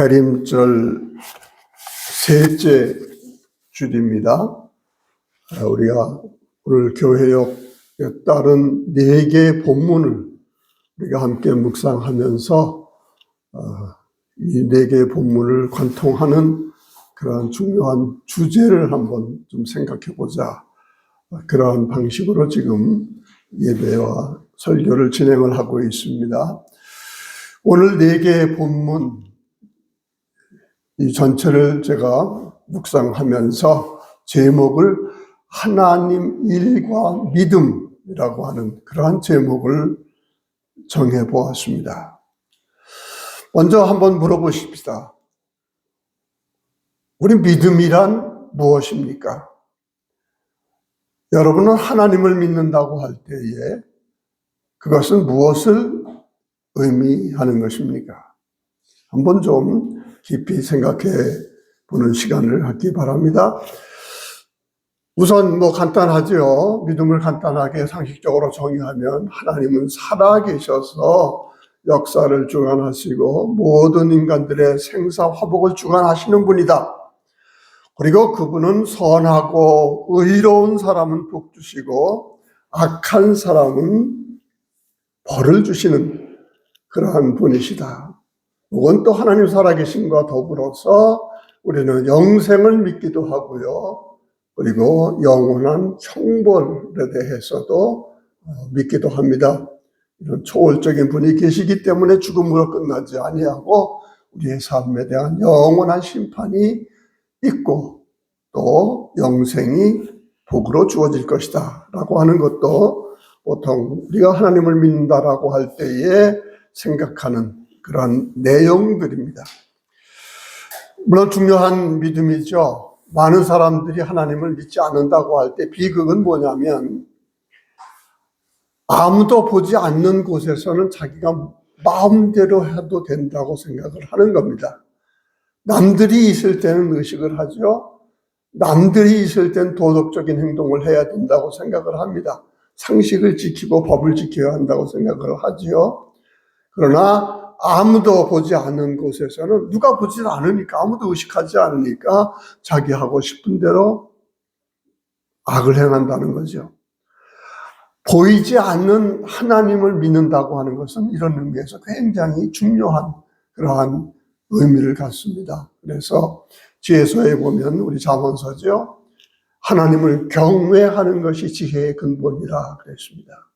대림절 셋째 주일입니다. 우리가 오늘 교회역에 따른 4개의 본문을 우리가 함께 묵상하면서 이 4개의 본문을 관통하는 그러한 중요한 주제를 한번 좀 생각해 보자. 그러한 방식으로 지금 예배와 설교를 진행을 하고 있습니다. 오늘 4개의 본문, 이 전체를 제가 묵상하면서 제목을 하나님 일과 믿음이라고 하는 그러한 제목을 정해 보았습니다. 먼저 한번 물어보십시다. 우리 믿음이란 무엇입니까? 여러분은 하나님을 믿는다고 할 때에 그것은 무엇을 의미하는 것입니까? 한번 좀 깊이 생각해 보는 시간을 갖기 바랍니다. 우선 간단하죠. 믿음을 간단하게 상식적으로 정의하면 하나님은 살아계셔서 역사를 주관하시고 모든 인간들의 생사화복을 주관하시는 분이다. 그리고 그분은 선하고 의로운 사람은 복 주시고 악한 사람은 벌을 주시는 그러한 분이시다. 이건 또 하나님 살아계심과 더불어서 우리는 영생을 믿기도 하고요. 그리고 영원한 형벌에 대해서도 믿기도 합니다. 이런 초월적인 분이 계시기 때문에 죽음으로 끝나지 아니하고 우리의 삶에 대한 영원한 심판이 있고 또 영생이 복으로 주어질 것이다 라고 하는 것도 보통 우리가 하나님을 믿는다라고 할 때에 생각하는 그런 내용들입니다. 물론 중요한 믿음이죠. 많은 사람들이 하나님을 믿지 않는다고 할 때 비극은 뭐냐면 아무도 보지 않는 곳에서는 자기가 마음대로 해도 된다고 생각을 하는 겁니다. 남들이 있을 때는 의식을 하죠. 남들이 있을 땐 도덕적인 행동을 해야 된다고 생각을 합니다. 상식을 지키고 법을 지켜야 한다고 생각을 하지요. 그러나 아무도 보지 않는 곳에서는 누가 보지 않으니까 아무도 의식하지 않으니까 자기 하고 싶은 대로 악을 행한다는 거죠. 보이지 않는 하나님을 믿는다고 하는 것은 이런 의미에서 굉장히 중요한 그러한 의미를 갖습니다. 그래서 지혜서에 보면 우리 잠언서죠. 하나님을 경외하는 것이 지혜의 근본이라 그랬습니다.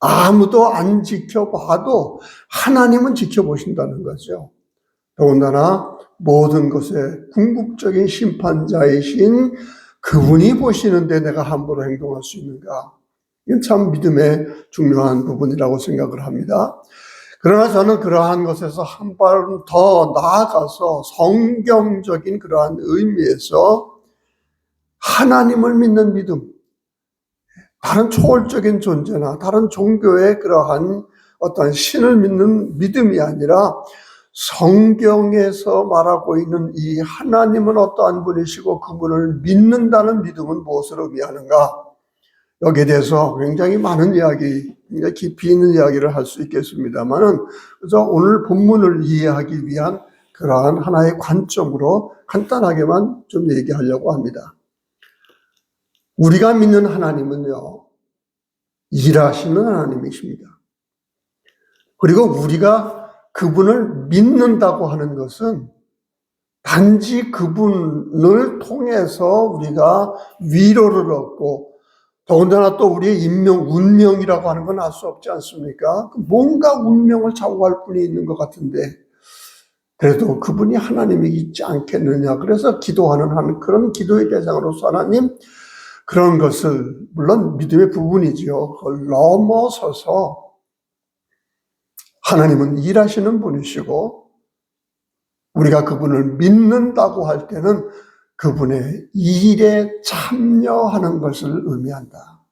아무도 안 지켜봐도 하나님은 지켜보신다는 거죠. 더군다나 모든 것의 궁극적인 심판자이신 그분이 보시는데 내가 함부로 행동할 수 있는가? 이건 참 믿음의 중요한 부분이라고 생각을 합니다. 그러나 저는 그러한 것에서 한 발은 더 나아가서 성경적인 그러한 의미에서 하나님을 믿는 믿음, 다른 초월적인 존재나 다른 종교의 그러한 어떤 신을 믿는 믿음이 아니라 성경에서 말하고 있는 이 하나님은 어떠한 분이시고 그분을 믿는다는 믿음은 무엇을 의미하는가? 여기에 대해서 굉장히 많은 이야기, 굉장히 깊이 있는 이야기를 할 수 있겠습니다만은 그래서 오늘 본문을 이해하기 위한 그러한 하나의 관점으로 간단하게만 좀 얘기하려고 합니다. 우리가 믿는 하나님은요, 일하시는 하나님이십니다. 그리고 우리가 그분을 믿는다고 하는 것은 단지 그분을 통해서 우리가 위로를 얻고 더군다나 또 우리의 운명이라고 하는 건 알 수 없지 않습니까? 뭔가 운명을 좌우할 분이 있는 것 같은데 그래도 그분이 하나님이 있지 않겠느냐. 그래서 기도하는 그런 기도의 대상으로서 하나님 그런 것을 물론 믿음의 부분이지요. 그걸 넘어서서 하나님은 일하시는 분이시고 우리가 그분을 믿는다고 할 때는 그분의 일에 참여하는 것을 의미한다.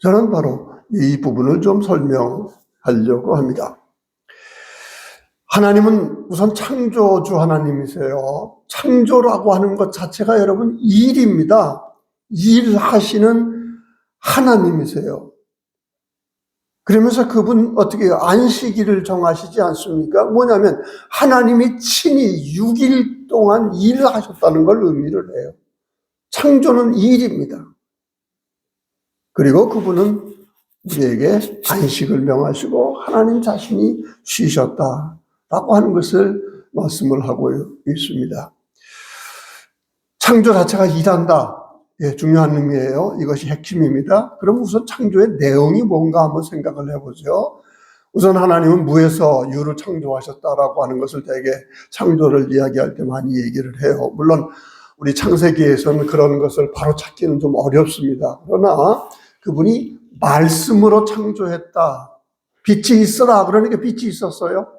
저는 바로 이 부분을 좀 설명하려고 합니다. 하나님은 우선 창조주 하나님이세요. 창조라고 하는 것 자체가 여러분 일입니다. 일하시는 하나님이세요. 그러면서 그분 어떻게 해요? 안식일을 정하시지 않습니까? 뭐냐면 하나님이 친히 6일 동안 일을 하셨다는 걸 의미를 해요. 창조는 일입니다. 그리고 그분은 우리에게 안식을 명하시고 하나님 자신이 쉬셨다라고 하는 것을 말씀을 하고 있습니다. 창조 자체가 일한다. 예, 중요한 의미예요. 이것이 핵심입니다. 그럼 우선 창조의 내용이 뭔가 한번 생각을 해보죠. 우선 하나님은 무에서 유를 창조하셨다라고 하는 것을 되게 창조를 이야기할 때 많이 얘기를 해요. 물론 우리 창세기에서는 그런 것을 바로 찾기는 좀 어렵습니다. 그러나 그분이 말씀으로 창조했다. 빛이 있어라. 그러니까 빛이 있었어요.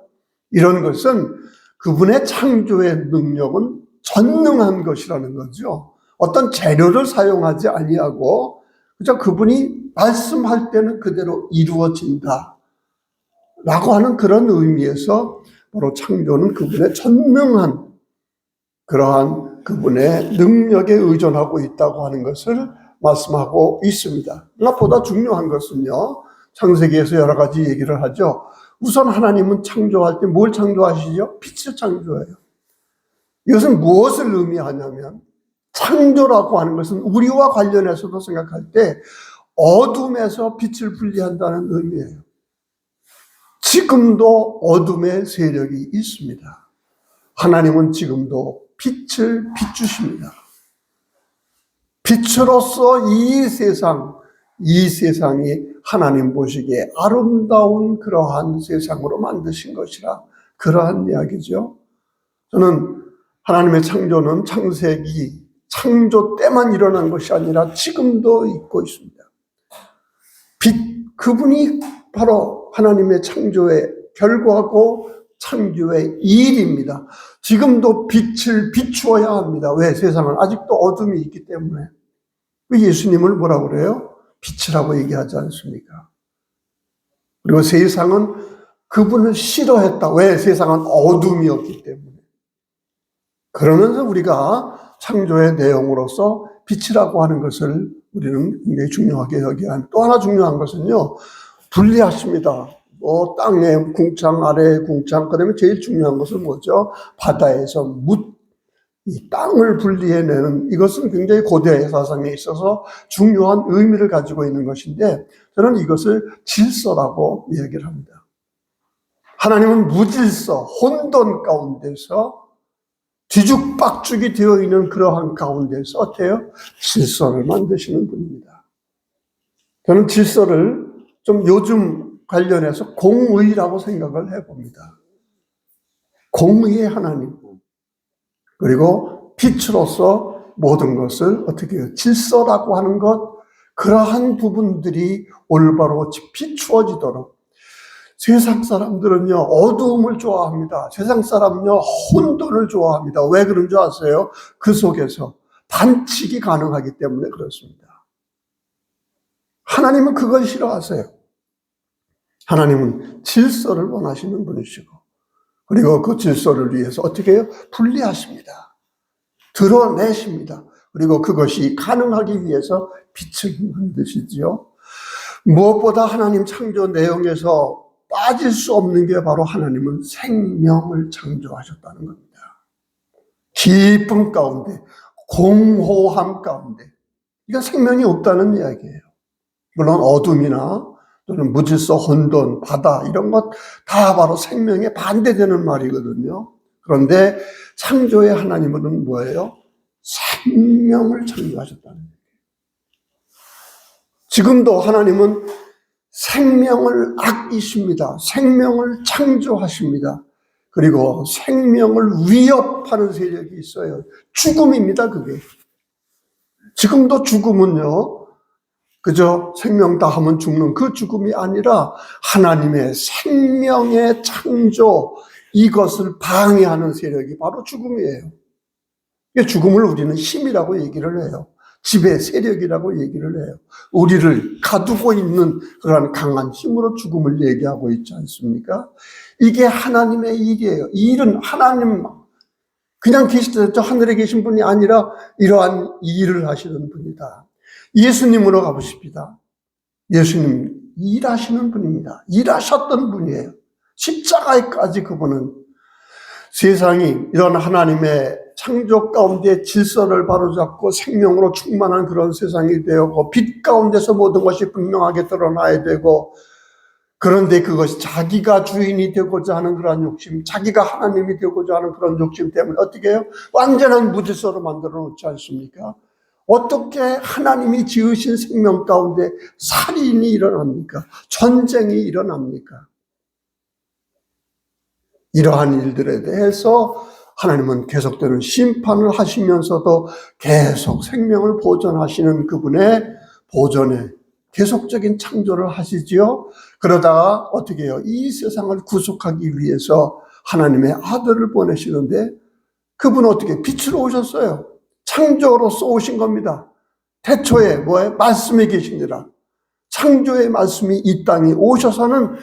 이런 것은 그분의 창조의 능력은 전능한 것이라는 거죠. 어떤 재료를 사용하지 아니하고 그저 그분이 말씀할 때는 그대로 이루어진다 라고 하는 그런 의미에서 바로 창조는 그분의 전능한 그러한 그분의 능력에 의존하고 있다고 하는 것을 말씀하고 있습니다. 무엇보다 중요한 것은요, 창세기에서 여러 가지 얘기를 하죠. 우선 하나님은 창조할 때 뭘 창조하시죠? 빛을 창조해요. 이것은 무엇을 의미하냐면 창조라고 하는 것은 우리와 관련해서도 생각할 때 어둠에서 빛을 분리한다는 의미예요. 지금도 어둠의 세력이 있습니다. 하나님은 지금도 빛을 비추십니다. 빛으로서 이 세상이 하나님 보시기에 아름다운 그러한 세상으로 만드신 것이라 그러한 이야기죠. 저는 하나님의 창조는 창세기, 창조 때만 일어난 것이 아니라 지금도 있고 있습니다. 그분이 바로 하나님의 창조의 결과고 창조의 일입니다. 지금도 빛을 비추어야 합니다. 왜? 세상은 아직도 어둠이 있기 때문에. 예수님을 뭐라고 그래요? 빛이라고 얘기하지 않습니까? 그리고 세상은 그분을 싫어했다. 왜? 세상은 어둠이었기 때문에. 그러면서 우리가 창조의 내용으로서 빛이라고 하는 것을 우리는 굉장히 중요하게 여겨야 합니다. 또 하나 중요한 것은요, 분리하십니다. 땅에 궁창, 아래에 궁창, 그 다음에 제일 중요한 것은 뭐죠? 바다에서 이 땅을 분리해내는 이것은 굉장히 고대 사상에 있어서 중요한 의미를 가지고 있는 것인데 저는 이것을 질서라고 이야기를 합니다. 하나님은 무질서, 혼돈 가운데서 뒤죽박죽이 되어 있는 그러한 가운데서 어때요? 질서를 만드시는 분입니다. 저는 질서를 좀 요즘 관련해서 공의라고 생각을 해봅니다. 공의의 하나님. 그리고 빛으로서 모든 것을 어떻게 해요? 질서라고 하는 것, 그러한 부분들이 올바로 비추어지도록. 세상 사람들은요, 어두움을 좋아합니다. 세상 사람은요, 혼돈을 좋아합니다. 왜 그런 줄 아세요? 그 속에서 반칙이 가능하기 때문에 그렇습니다. 하나님은 그걸 싫어하세요. 하나님은 질서를 원하시는 분이시고, 그리고 그 질서를 위해서 어떻게 해요? 분리하십니다. 드러내십니다. 그리고 그것이 가능하기 위해서 빛을 만드시지요. 무엇보다 하나님 창조 내용에서 빠질 수 없는 게 바로 하나님은 생명을 창조하셨다는 겁니다. 기쁨 가운데, 공허함 가운데. 이건 생명이 없다는 이야기예요. 물론 어둠이나 또는 무질서, 혼돈, 바다 이런 것 다 바로 생명에 반대되는 말이거든요. 그런데 창조의 하나님은 뭐예요? 생명을 창조하셨다는 거예요. 지금도 하나님은 생명을 아끼십니다. 생명을 창조하십니다. 그리고 생명을 위협하는 세력이 있어요. 죽음입니다, 그게. 지금도 죽음은요, 그저 생명 다 하면 죽는 그 죽음이 아니라 하나님의 생명의 창조, 이것을 방해하는 세력이 바로 죽음이에요. 죽음을 우리는 힘이라고 얘기를 해요. 지배 세력이라고 얘기를 해요. 우리를 가두고 있는 그러한 강한 힘으로 죽음을 얘기하고 있지 않습니까? 이게 하나님의 일이에요. 이 일은 하나님, 그냥 저 하늘에 계신 분이 아니라 이러한 일을 하시는 분이다. 예수님으로 가보십니다. 예수님 일하시는 분입니다. 일하셨던 분이에요. 십자가에까지 그분은 세상이 이런 하나님의 창조 가운데 질서를 바로잡고 생명으로 충만한 그런 세상이 되었고 빛 가운데서 모든 것이 분명하게 드러나야 되고, 그런데 그것이 자기가 주인이 되고자 하는 그런 욕심, 자기가 하나님이 되고자 하는 그런 욕심 때문에 어떻게 해요? 완전한 무질서로 만들어 놓지 않습니까? 어떻게 하나님이 지으신 생명 가운데 살인이 일어납니까? 전쟁이 일어납니까? 이러한 일들에 대해서 하나님은 계속되는 심판을 하시면서도 계속 생명을 보존하시는 그분의 보존에 계속적인 창조를 하시지요. 그러다가 어떻게 해요? 이 세상을 구속하기 위해서 하나님의 아들을 보내시는데, 그분은 어떻게 빛으로 오셨어요. 창조로서 오신 겁니다. 태초에 뭐예요? 말씀이 계시니라. 창조의 말씀이 이 땅에 오셔서는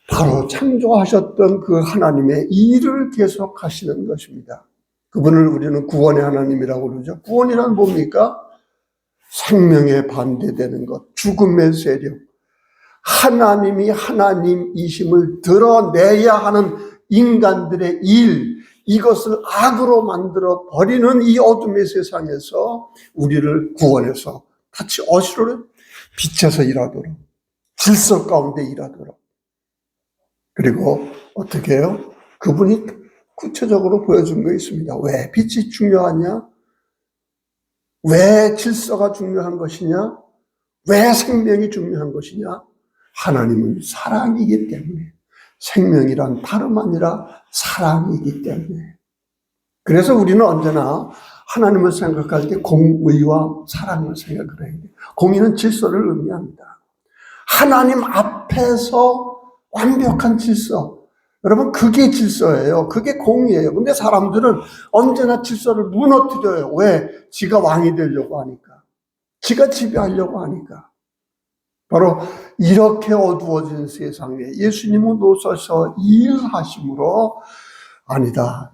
바로 창조하셨던 그 하나님의 일을 계속하시는 것입니다. 그분을 우리는 구원의 하나님이라고 그러죠. 구원이란 뭡니까? 생명에 반대되는 것, 죽음의 세력, 하나님이 하나님이심을 드러내야 하는 인간들의 일, 이것을 악으로 만들어 버리는 이 어둠의 세상에서 우리를 구원해서 같이 어시로 빛에서 일하도록, 질서 가운데 일하도록. 그리고 어떻게 해요? 그분이 구체적으로 보여준 거 있습니다. 왜 빛이 중요하냐? 왜 질서가 중요한 것이냐? 왜 생명이 중요한 것이냐? 하나님은 사랑이기 때문에. 생명이란 다름 아니라 사랑이기 때문에. 그래서 우리는 언제나 하나님을 생각할 때 공의와 사랑을 생각을 해야 돼요. 공의는 질서를 의미합니다. 하나님 앞에서 완벽한 질서. 여러분, 그게 질서예요. 그게 공의예요. 근데 사람들은 언제나 질서를 무너뜨려요. 왜? 지가 왕이 되려고 하니까. 지가 지배하려고 하니까. 바로 이렇게 어두워진 세상에 예수님은 오셔서 일하심으로, 아니다,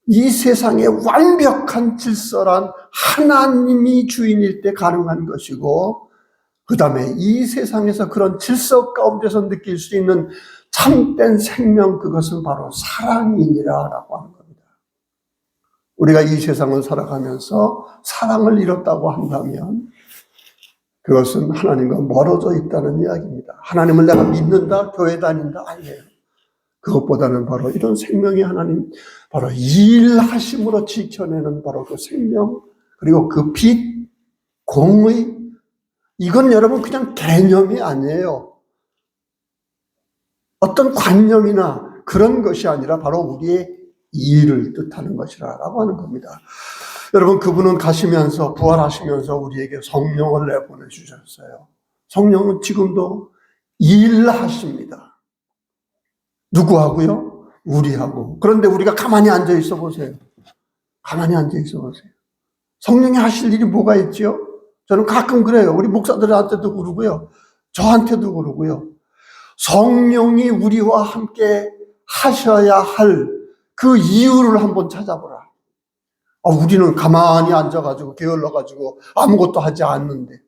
이 세상의 완벽한 질서란 하나님이 주인일 때 가능한 것이고, 그 다음에 이 세상에서 그런 질서 가운데서 느낄 수 있는 참된 생명, 그것은 바로 사랑이니라 라고 하는 겁니다. 우리가 이 세상을 살아가면서 사랑을 잃었다고 한다면 그것은 하나님과 멀어져 있다는 이야기입니다. 하나님을 내가 믿는다, 교회 다닌다, 아니에요. 그것보다는 바로 이런 생명의 하나님, 바로 일하심으로 지켜내는 바로 그 생명, 그리고 그 빛, 공의, 이건 여러분 그냥 개념이 아니에요. 어떤 관념이나 그런 것이 아니라 바로 우리의 일을 뜻하는 것이라고 하는 겁니다. 여러분, 그분은 가시면서, 부활하시면서 우리에게 성령을 내보내주셨어요. 성령은 지금도 일하십니다. 누구하고요? 우리하고. 그런데 우리가 가만히 앉아 있어 보세요. 가만히 앉아 있어 보세요. 성령이 하실 일이 뭐가 있지요? 저는 가끔 그래요. 우리 목사들한테도 그러고요. 저한테도 그러고요. 성령이 우리와 함께 하셔야 할 그 이유를 한번 찾아보라. 우리는 가만히 앉아가지고 게을러가지고 아무것도 하지 않는데,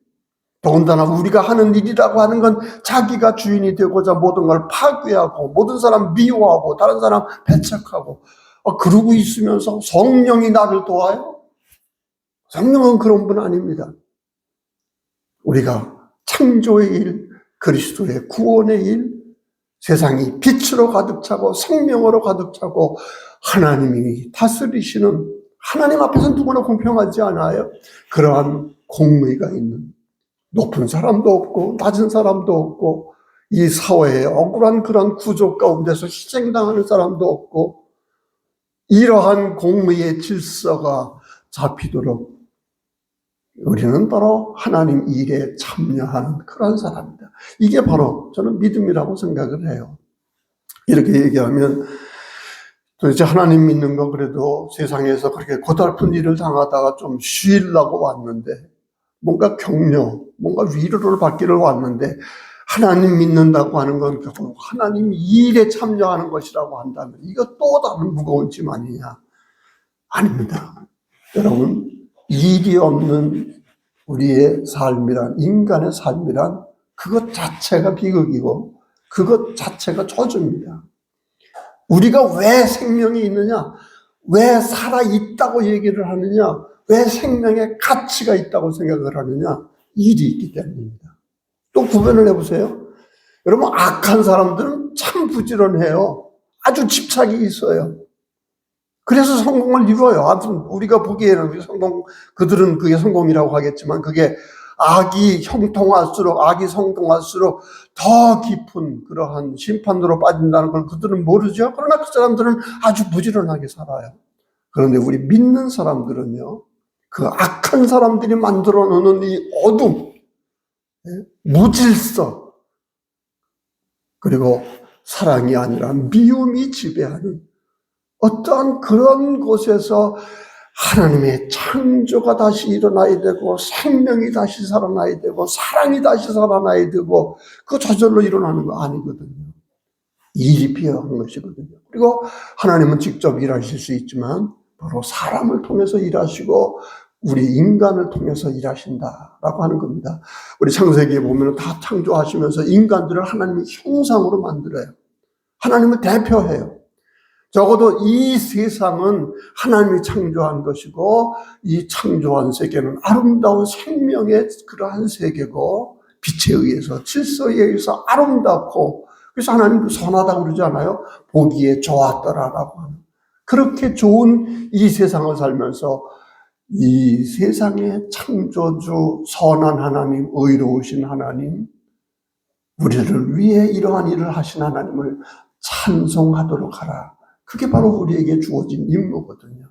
더군다나 우리가 하는 일이라고 하는 건 자기가 주인이 되고자 모든 걸 파괴하고 모든 사람 미워하고 다른 사람 배척하고 그러고 있으면서 성령이 나를 도와요? 성령은 그런 분 아닙니다. 우리가 창조의 일, 그리스도의 구원의 일, 세상이 빛으로 가득 차고 생명으로 가득 차고 하나님이 다스리시는, 하나님 앞에서 누구나 공평하지 않아요. 그러한 공의가 있는, 높은 사람도 없고 낮은 사람도 없고 이 사회에 억울한 그런 구조 가운데서 희생당하는 사람도 없고, 이러한 공의의 질서가 잡히도록 우리는 바로 하나님 일에 참여하는 그런 사람입니다. 이게 바로 저는 믿음이라고 생각을 해요. 이렇게 얘기하면 도대체 하나님 믿는 거 그래도 세상에서 그렇게 고달픈 일을 당하다가 좀 쉬려고 왔는데, 뭔가 격려, 뭔가 위로를 받기를 왔는데, 하나님 믿는다고 하는 건 결국 하나님 일에 참여하는 것이라고 한다면 이거 또 다른 무거운 짐 아니냐? 아닙니다. 여러분, 일이 없는 우리의 삶이란, 인간의 삶이란 그것 자체가 비극이고 그것 자체가 저주입니다. 우리가 왜 생명이 있느냐, 왜 살아있다고 얘기를 하느냐, 왜 생명의 가치가 있다고 생각을 하느냐, 일이 있기 때문입니다. 또 구별을 해보세요. 여러분, 악한 사람들은 참 부지런해요. 아주 집착이 있어요. 그래서 성공을 이루어요. 아무튼 우리가 보기에는 그들은 그게 성공이라고 하겠지만 그게 악이 형통할수록, 악이 성공할수록 더 깊은 그러한 심판으로 빠진다는 걸 그들은 모르죠. 그러나 그 사람들은 아주 부지런하게 살아요. 그런데 우리 믿는 사람들은요, 그 악한 사람들이 만들어 놓는 이 어둠, 무질서, 그리고 사랑이 아니라 미움이 지배하는 어떠한 그런 곳에서 하나님의 창조가 다시 일어나야 되고 생명이 다시 살아나야 되고 사랑이 다시 살아나야 되고 그거 저절로 일어나는 거 아니거든요. 일이 필요한 것이거든요. 그리고 하나님은 직접 일하실 수 있지만 바로 사람을 통해서 일하시고 우리 인간을 통해서 일하신다라고 하는 겁니다. 우리 창세기에 보면 다 창조하시면서 인간들을 하나님의 형상으로 만들어요. 하나님을 대표해요. 적어도 이 세상은 하나님이 창조한 것이고 이 창조한 세계는 아름다운 생명의 그러한 세계고 빛에 의해서 질서에 의해서 아름답고 그래서 하나님도 선하다고 그러지 않아요? 보기에 좋았더라라고 하는 그렇게 좋은 이 세상을 살면서 이 세상의 창조주 선한 하나님, 의로우신 하나님, 우리를 위해 이러한 일을 하신 하나님을 찬송하도록 하라. 그게 바로 우리에게 주어진 임무거든요.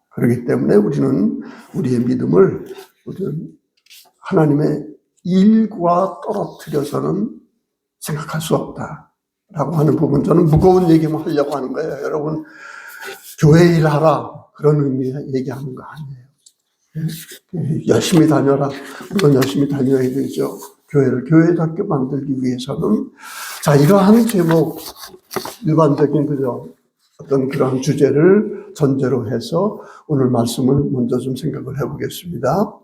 그렇기 때문에 우리는 우리의 믿음을 우리는 하나님의 일과 떨어뜨려서는 생각할 수 없다라고 하는 부분. 저는 무거운 얘기만 하려고 하는 거예요. 여러분, 교회 일하라 그런 의미의 얘기하는 거 아니에요. 열심히 다녀라. 물론 열심히 다녀야 되죠. 교회를 교회답게 만들기 위해서는. 자, 이러한 제목, 일반적인 그죠 어떤 그런 주제를 전제로 해서 오늘 말씀을 먼저 좀 생각을 해보겠습니다.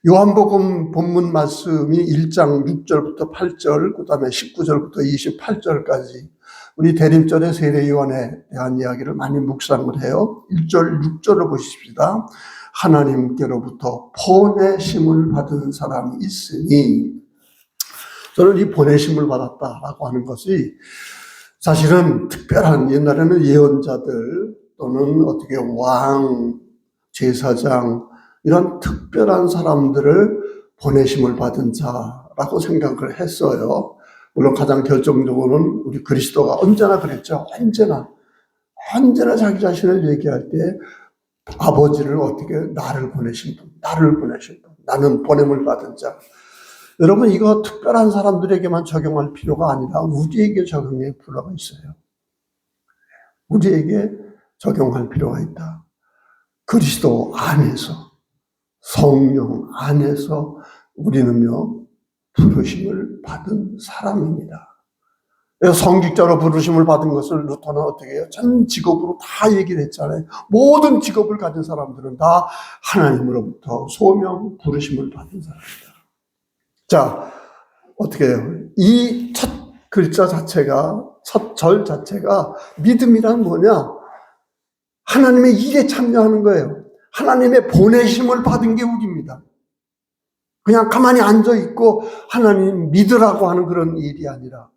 요한복음 본문 말씀이 1장 6절부터 8절, 그 다음에 19절부터 28절까지 우리 대림절의 세례요한에 대한 이야기를 많이 묵상을 해요. 1절, 6절을 보십시다. 하나님께로부터 보내심을 받은 사람이 있으니, 저는 이 보내심을 받았다라고 하는 것이 사실은 특별한, 옛날에는 예언자들 또는 어떻게 왕, 제사장 이런 특별한 사람들을 보내심을 받은 자라고 생각을 했어요. 물론 가장 결정적으로는 우리 그리스도가 언제나 그랬죠. 언제나 자기 자신을 얘기할 때 아버지를 어떻게 나를 보내신 분, 나는 보냄을 받은 자. 여러분, 이거 특별한 사람들에게만 적용할 필요가 아니라 우리에게 적용할 필요가 있어요. 우리에게 적용할 필요가 있다. 그리스도 안에서, 성령 안에서 우리는요, 부르심을 받은 사람입니다. 성직자로 부르심을 받은 것을 루터는 어떻게 해요? 전 직업으로 다 얘기를 했잖아요. 모든 직업을 가진 사람들은 다 하나님으로부터 소명, 부르심을 받은 사람입니다. 자, 어떻게 해요? 이 첫 글자 자체가, 첫 절 자체가 믿음이란 뭐냐? 하나님의 일에 참여하는 거예요. 하나님의 보내심을 받은 게 우리입니다. 그냥 가만히 앉아있고 하나님 믿으라고 하는 그런 일이 아니라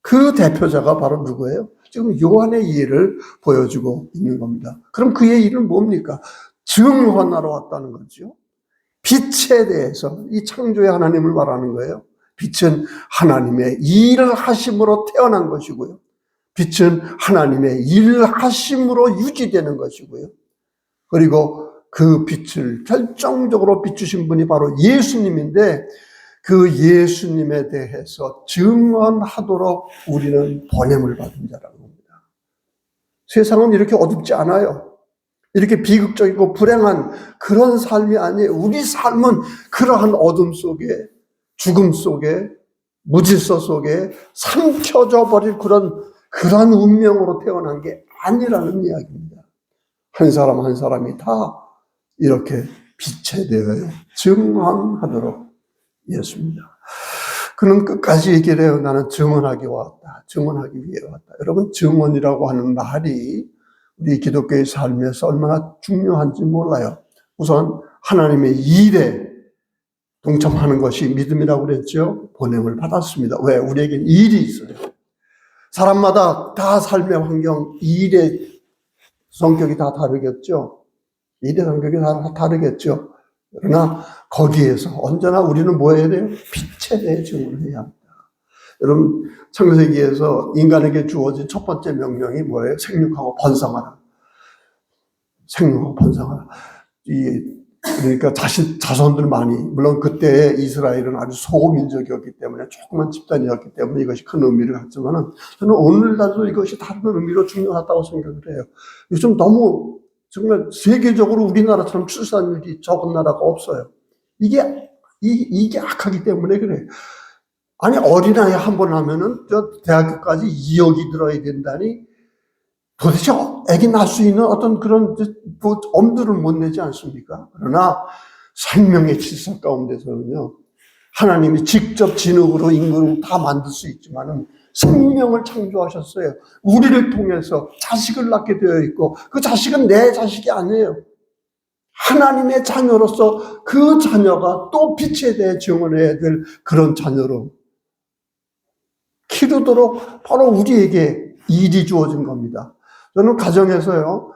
그 대표자가 바로 누구예요? 지금 요한의 일을 보여주고 있는 겁니다. 그럼 그의 일은 뭡니까? 증언하러 왔다는 거죠. 빛에 대해서 이 창조의 하나님을 말하는 거예요. 빛은 하나님의 일을 하심으로 태어난 것이고요. 빛은 하나님의 일을 하심으로 유지되는 것이고요. 그리고 그 빛을 결정적으로 비추신 분이 바로 예수님인데 그 예수님에 대해서 증언하도록 우리는 보냄을 받은 자라고 합니다. 세상은 이렇게 어둡지 않아요. 이렇게 비극적이고 불행한 그런 삶이 아니에요. 우리 삶은 그러한 어둠 속에, 죽음 속에, 무질서 속에 삼켜져 버릴 그런 운명으로 태어난 게 아니라는 이야기입니다. 한 사람 한 사람이 다 이렇게 빛에 대해 증언하도록 예수입니다. 그는 끝까지 얘기를 해요. 나는 증언하기 왔다. 증언하기 위해 왔다. 여러분, 증언이라고 하는 말이 우리 기독교의 삶에서 얼마나 중요한지 몰라요. 우선 하나님의 일에 동참하는 것이 믿음이라고 그랬죠. 보냄을 받았습니다. 왜? 우리에게 일이 있어요. 사람마다 다 삶의 환경, 일의 성격이 다 다르겠죠. 일의 성격이 다 다르겠죠. 그러나 거기에서 언제나 우리는 뭐 해야 돼요? 빛에 대해 증언을 해야 합니다. 여러분, 창세기에서 인간에게 주어진 첫 번째 명령이 뭐예요? 생육하고 번성하라. 생육하고 번성하라. 그러니까 자손들 많이, 물론 그때 이스라엘은 아주 소민족이었기 때문에, 조그만 집단이었기 때문에 이것이 큰 의미를 갖지만은, 저는 오늘날도 이것이 다른 의미로 중요하다고 생각을 해요. 요즘 너무 정말 세계적으로 우리나라처럼 출산율이 적은 나라가 없어요. 이게 악하기 때문에 그래요. 아니, 어린아이 한 번 하면은 대학교까지 2억이 들어야 된다니, 도대체 애기 낳을 수 있는 어떤 그런 엄두를 못 내지 않습니까? 그러나 생명의 질서 가운데서는요, 하나님이 직접 진흙으로 인간을 다 만들 수 있지만은 생명을 창조하셨어요. 우리를 통해서 자식을 낳게 되어 있고, 그 자식은 내 자식이 아니에요. 하나님의 자녀로서 그 자녀가 또 빛에 대해 증언해야 될 그런 자녀로 키우도록 바로 우리에게 일이 주어진 겁니다. 저는 가정에서요,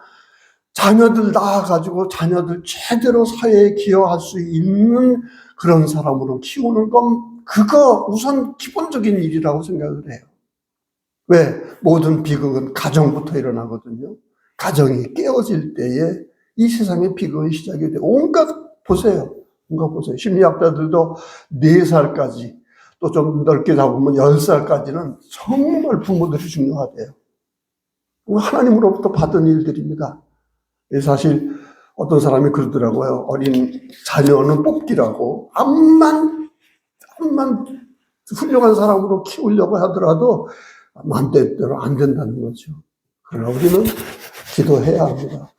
자녀들 낳아가지고 자녀들 제대로 사회에 기여할 수 있는 그런 사람으로 키우는 건 그거 우선 기본적인 일이라고 생각을 해요. 왜? 모든 비극은 가정부터 일어나거든요. 가정이 깨어질 때에 이 세상의 비극은 시작이 돼요. 온갖 보세요. 심리학자들도 4살까지 또 좀 넓게 잡으면 10살까지는 정말 부모들이 중요하대요. 하나님으로부터 받은 일들입니다. 사실 어떤 사람이 그러더라고요. 어린 자녀는 뽑기라고 암만 훌륭한 사람으로 키우려고 하더라도 맘대로 안 된다는 거죠. 그러나 우리는 기도해야 합니다.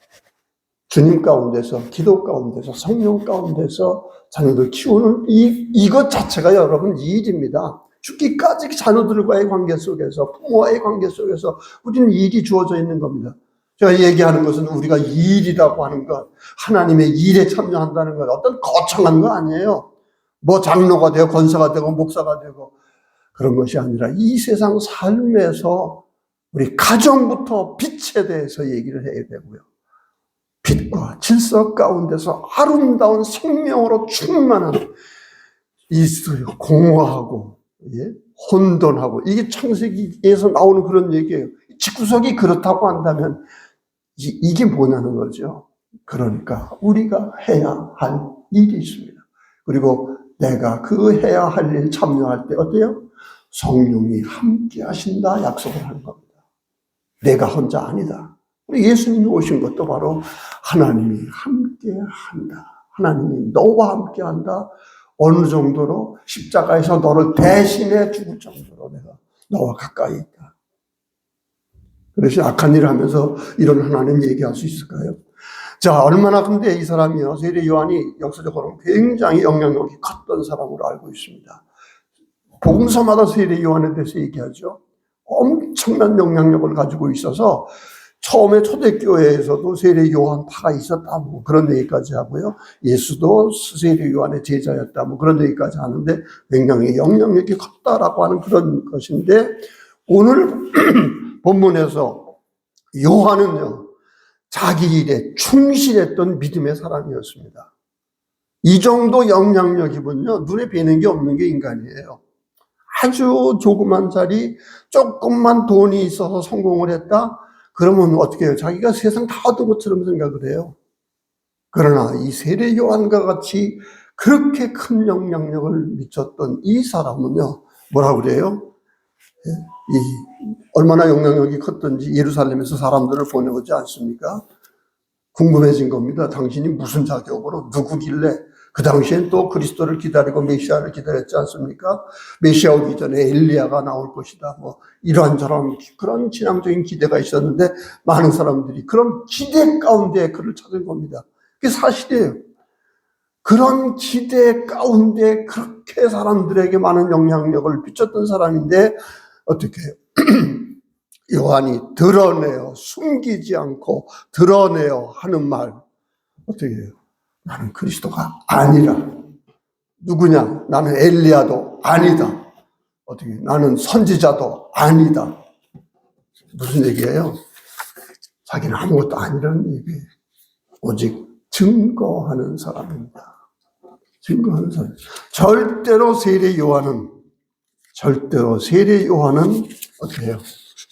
주님 가운데서, 기도 가운데서, 성령 가운데서 자녀들 키우는 이것 자체가 여러분 일입니다. 죽기까지 자녀들과의 관계 속에서, 부모와의 관계 속에서 우리는 일이 주어져 있는 겁니다. 제가 얘기하는 것은 우리가 일이라고 하는 것, 하나님의 일에 참여한다는 것, 어떤 거창한 거 아니에요. 뭐 장로가 되고 권사가 되고 목사가 되고 그런 것이 아니라 이 세상 삶에서 우리 가정부터 빛에 대해서 얘기를 해야 되고요. 빛과 질서 가운데서 아름다운 생명으로 충만한 공허하고, 예? 혼돈하고, 이게 창세기에서 나오는 그런 얘기예요. 집구석이 그렇다고 한다면 이게 뭐냐는 거죠. 그러니까 우리가 해야 할 일이 있습니다. 그리고 내가 그 해야 할 일 참여할 때 어때요? 성령이 함께 하신다 약속을 하는 겁니다. 내가 혼자 아니다. 우리 예수님이 오신 것도 바로 하나님이 함께 한다. 하나님이 너와 함께 한다. 어느 정도로 십자가에서 너를 대신해 죽을 정도로 내가 너와 가까이 있다. 그래서 악한 일을 하면서 이런 하나님 얘기할 수 있을까요? 자, 얼마나 근데 이 사람이요, 세례 요한이 역사적으로 굉장히 영향력이 컸던 사람으로 알고 있습니다. 복음서마다 세례 요한에 대해서 얘기하죠. 엄청난 영향력을 가지고 있어서 처음에 초대교회에서도 세례 요한파가 있었다, 뭐 그런 얘기까지 하고요. 예수도 세례 요한의 제자였다, 뭐 그런 얘기까지 하는데 굉장히 영향력이 컸다라고 하는 그런 것인데, 오늘 본문에서 요한은요, 자기 일에 충실했던 믿음의 사람이었습니다. 이 정도 영향력이면요, 눈에 뵈는 게 없는 게 인간이에요. 아주 조그만 자리, 조금만 돈이 있어서 성공을 했다? 그러면 어떻게 해요? 자기가 세상 다 얻은 것처럼 생각을 해요. 그러나 이 세례 요한과 같이 그렇게 큰 영향력을 미쳤던 이 사람은요, 뭐라고 그래요? 얼마나 영향력이 컸던지 예루살렘에서 사람들을 보내오지 않습니까? 궁금해진 겁니다. 당신이 무슨 자격으로 누구길래? 그 당시엔 또 그리스도를 기다리고 메시아를 기다렸지 않습니까? 메시아 오기 전에 엘리야가 나올 것이다. 뭐 이런저런 그런 신앙적인 기대가 있었는데 많은 사람들이 그런 기대 가운데 그를 찾은 겁니다. 그게 사실이에요. 그런 기대 가운데 그렇게 사람들에게 많은 영향력을 미쳤던 사람인데 어떻게 해요? 요한이 드러내어 숨기지 않고 드러내어 하는 말 어떻게 해요? 나는 그리스도가 아니라. 누구냐? 나는 엘리야도 아니다. 어떻게 나는 선지자도 아니다. 무슨 얘기예요? 자기는 아무것도 아니라는 얘기예요. 오직 증거하는 사람입니다. 증거하는 사람. 절대로 세례 요한은 어떻게 해요?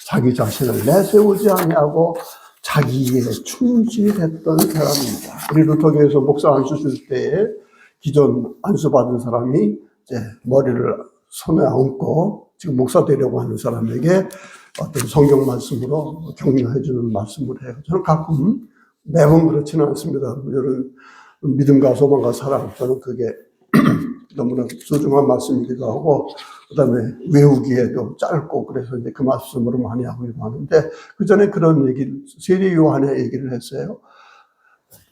자기 자신을 내세우지 아니하고 자기에 충실했던 사람입니다. 우리 루터교에서 목사 안수 줄 때에 기존 안수 받은 사람이 이제 머리를 손에 얹고 지금 목사 되려고 하는 사람에게 어떤 성경 말씀으로 격려해 주는 말씀을 해요. 저는 가끔 매번 그렇지는 않습니다. 여러분 믿음과 소망과 사랑, 저는 그게 너무나 소중한 말씀이기도 하고, 그 다음에 외우기에도 짧고, 그래서 이제 그 말씀으로 많이 하고 하는데, 그 전에 그런 얘기를, 세례 요한의 얘기를 했어요.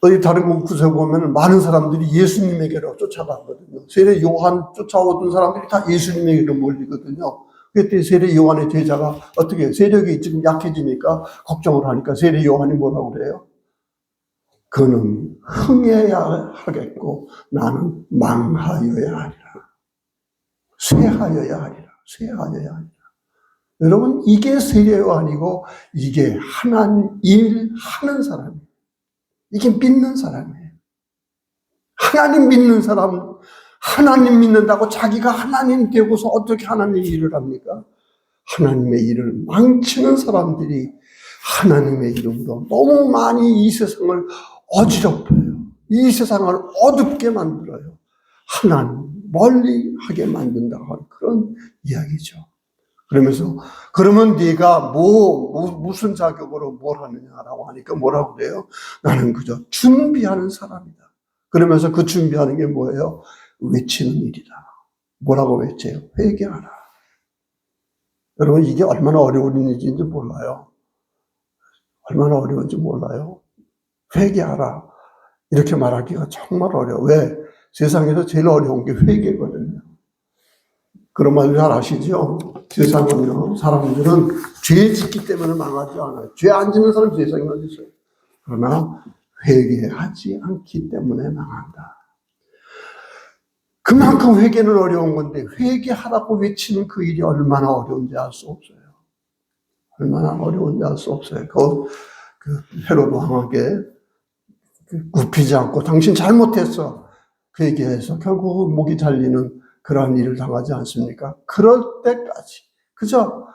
어디 다른 곳에 보면 많은 사람들이 예수님에게로 쫓아가거든요. 세례 요한 쫓아오던 사람들이 다 예수님에게로 몰리거든요. 그때 세례 요한의 제자가 어떻게, 세력이 지금 약해지니까 걱정을 하니까 세례 요한이 뭐라고 그래요? 그는 흥해야 하겠고 나는 망하여야 하리라. 쇠하여야 하리라. 쇠하여야 하리라. 여러분, 이게 세례 요한이고 이게 하나님 일 하는 사람이에요. 이게 믿는 사람이에요. 하나님 믿는 사람, 하나님 믿는다고 자기가 하나님 되고서 어떻게 하나님의 일을 합니까? 하나님의 일을 망치는 사람들이 하나님의 이름으로 너무 많이 이 세상을 어지럽혀요. 이 세상을 어둡게 만들어요. 하나님 멀리 하게 만든다고 하는 그런 이야기죠. 그러면서 그러면 네가 무슨 자격으로 뭘 하느냐라고 하니까 뭐라고 그래요? 나는 그저 준비하는 사람이다. 그러면서 그 준비하는 게 뭐예요? 외치는 일이다. 뭐라고 외쳐요? 회개하라. 여러분, 이게 얼마나 어려운 일인지 몰라요. 얼마나 어려운지 몰라요. 회개하라. 이렇게 말하기가 정말 어려워. 왜? 세상에서 제일 어려운 게 회개거든요. 그런 말 잘 아시죠? 세상은요, 사람들은 죄 짓기 때문에 망하지 않아요. 죄 안 짓는 사람 세상에 어디 있어요? 그러나 회개하지 않기 때문에 망한다. 그만큼 회개는 어려운 건데 회개하라고 외치는 그 일이 얼마나 어려운지 알 수 없어요. 얼마나 어려운지 알 수 없어요. 그 헤롯 왕에게 굽히지 않고 당신 잘못했어. 그 얘기해서 결국 목이 잘리는 그러한 일을 당하지 않습니까? 그럴 때까지 그저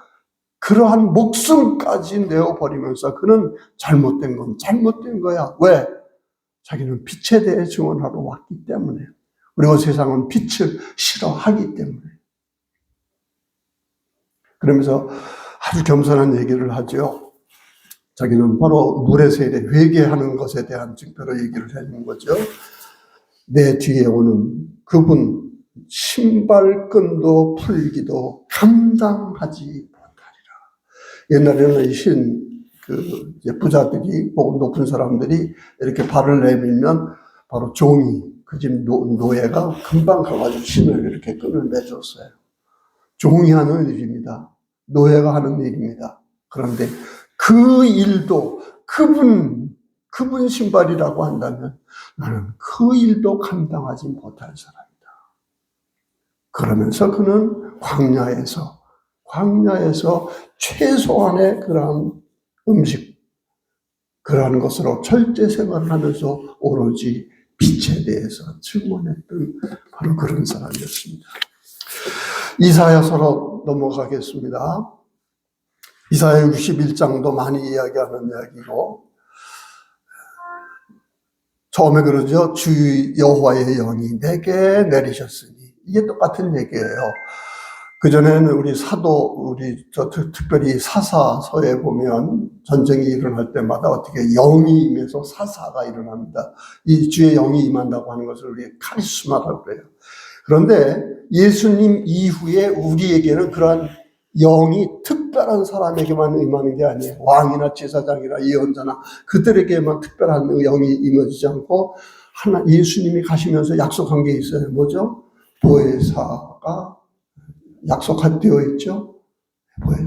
그러한 목숨까지 내어버리면서 그는 잘못된 건 잘못된 거야. 왜? 자기는 빛에 대해 증언하러 왔기 때문에. 그리고 세상은 빛을 싫어하기 때문에. 그러면서 아주 겸손한 얘기를 하죠. 자기는 바로 물의 세례, 회개하는 것에 대한 증표로 얘기를 해주는 거죠. 내 뒤에 오는 그분 신발끈도 풀기도 감당하지 못하리라. 옛날에는 부자들이 혹은 높은 사람들이 이렇게 발을 내밀면 바로 종이, 그 집 노예가 금방 가가지고 신을 이렇게 끈을 매줬어요. 종이 하는 일입니다. 노예가 하는 일입니다. 그런데 그 일도 그분 신발이라고 한다면 나는 그 일도 감당하지 못할 사람이다. 그러면서 그는 광야에서 최소한의 그러한 음식, 그러한 것으로 철제 생활을 하면서 오로지 빛에 대해서 증언했던 바로 그런 사람이었습니다. 이사야서로 넘어가겠습니다. 이사야 61장도 많이 이야기하는 이야기고, 처음에 그러죠. 주 여호와의 영이 내게 내리셨으니. 이게 똑같은 얘기예요. 그전에는 우리 특별히 사사서에 보면 전쟁이 일어날 때마다 어떻게 영이 임해서 사사가 일어납니다. 이 주의 영이 임한다고 하는 것을 우리 카리스마라고 그래요. 그런데 예수님 이후에 우리에게는 그러한 영이 특별한 사람에게만 임하는 게 아니에요. 왕이나 제사장이나 예언자나 그들에게만 특별한 영이 임하지 않고 예수님이 가시면서 약속한 게 있어요. 뭐죠? 보혜사가 약속되어 있죠.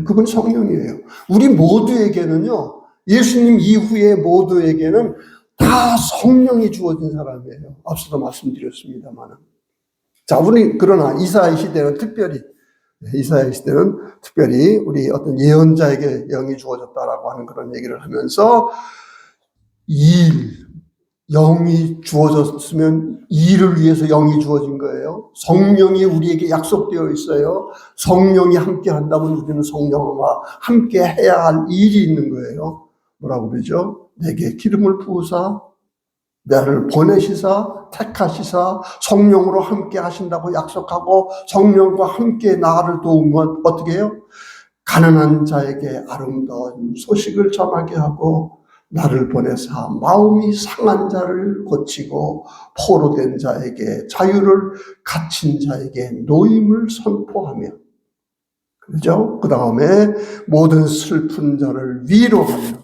그건 성령이에요. 우리 모두에게는요, 예수님 이후에 모두에게는 다 성령이 주어진 사람이에요. 앞서도 말씀드렸습니다만. 자, 그러나 이사야 시대는 특별히 우리 어떤 예언자에게 영이 주어졌다라고 하는 그런 얘기를 하면서 영이 주어졌으면 일을 위해서 영이 주어진 거예요. 성령이 우리에게 약속되어 있어요. 성령이 함께 한다면 우리는 성령과 함께 해야 할 일이 있는 거예요. 뭐라고 그러죠? 내게 기름을 부으사 나를 보내시사 택하시사 성령으로 함께 하신다고 약속하고 성령과 함께 나를 도우면 어떻게 해요? 가난한 자에게 아름다운 소식을 전하게 하고 나를 보내사 마음이 상한 자를 고치고 포로된 자에게 자유를, 갇힌 자에게 노임을 선포하며, 그죠? 그 다음에 모든 슬픈 자를 위로하며,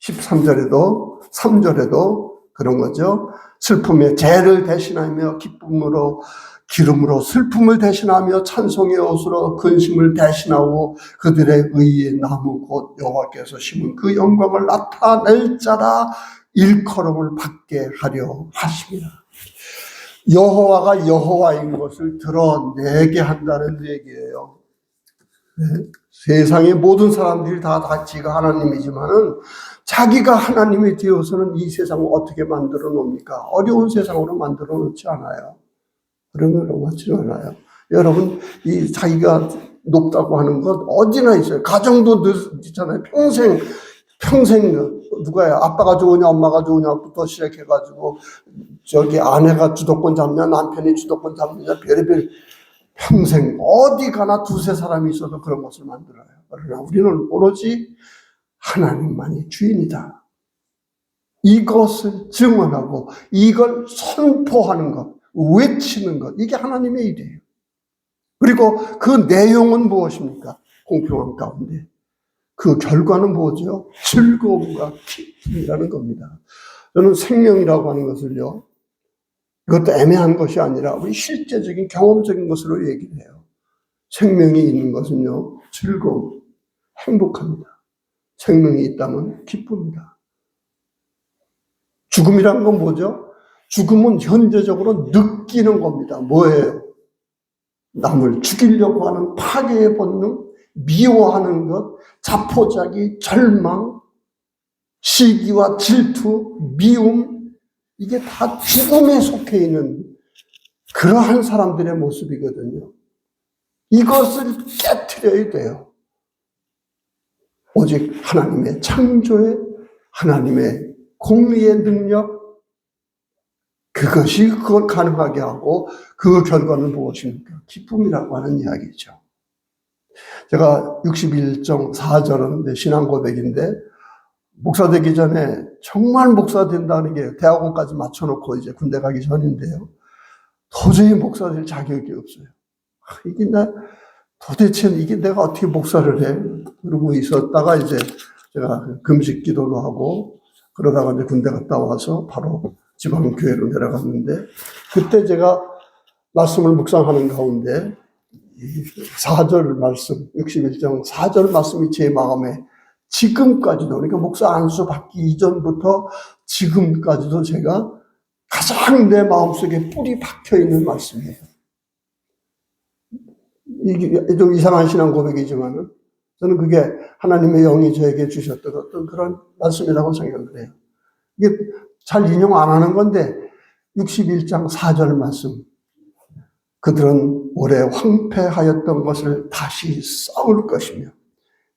13절에도 3절에도 그런 거죠. 슬픔의 죄를 대신하며 기름으로 슬픔을 대신하며 찬송의 옷으로 근심을 대신하고 그들의 의의 나무 곧 여호와께서 심은 그 영광을 나타낼 자라 일컬음을 받게 하려 하십니다. 여호와가 여호와인 것을 드러내게 한다는 얘기예요. 네. 세상의 모든 사람들이 다 지가 하나님이지만은 자기가 하나님이 되어서는 이 세상을 어떻게 만들어 놓습니까? 어려운 세상으로 만들어 놓지 않아요. 그런 걸 놓지 않아요. 여러분, 이 자기가 높다고 하는 것 어디나 있어요. 가정도 있잖아요. 평생 누가요? 아빠가 좋으냐, 엄마가 좋으냐부터 시작해가지고 저기 아내가 주도권 잡냐, 남편이 주도권 잡느냐, 별의별 평생 어디 가나 두세 사람이 있어도 그런 것을 만들어요. 그러나 우리는 오로지 하나님만이 주인이다. 이것을 증언하고 이걸 선포하는 것, 외치는 것, 이게 하나님의 일이에요. 그리고 그 내용은 무엇입니까? 공평한 가운데. 그 결과는 뭐죠? 즐거움과 기쁨이라는 겁니다. 저는 생명이라고 하는 것을요, 이것도 애매한 것이 아니라 우리 실제적인 경험적인 것으로 얘기를 해요. 생명이 있는 것은요, 즐거움, 행복합니다. 생명이 있다면 기쁩니다. 죽음이란 건 뭐죠? 죽음은 현재적으로 느끼는 겁니다. 뭐예요? 남을 죽이려고 하는 파괴의 본능, 미워하는 것, 자포자기, 절망, 시기와 질투, 미움, 이게 다 죽음에 속해 있는 그러한 사람들의 모습이거든요. 이것을 깨트려야 돼요. 오직 하나님의 창조의, 하나님의 공의의 능력, 그것이 그걸 가능하게 하고 그 결과는 무엇입니까? 기쁨이라고 하는 이야기죠. 제가 61정 4절은 신앙 고백인데, 목사 되기 전에 정말 목사 된다는 게 대학원까지 맞춰놓고 이제 군대 가기 전인데요. 도저히 목사 될 자격이 없어요. 도대체 이게 내가 어떻게 목사를 해? 그러고 있었다가 이제 제가 금식 기도도 하고 그러다가 이제 군대 갔다 와서 바로 지방교회로 내려갔는데, 그때 제가 말씀을 묵상하는 가운데 4절 말씀, 61장 4절 말씀이 제 마음에 지금까지도, 그러니까 목사 안수 받기 이전부터 지금까지도 제가 가장 내 마음속에 뿌리 박혀 있는 말씀이에요. 이게 좀 이상한 신앙 고백이지만은 저는 그게 하나님의 영이 저에게 주셨던 어떤 그런 말씀이라고 생각을 해요. 이게 잘 인용 안 하는 건데 61장 4절 말씀. 그들은 오래 황폐하였던 것을 다시 쌓을 것이며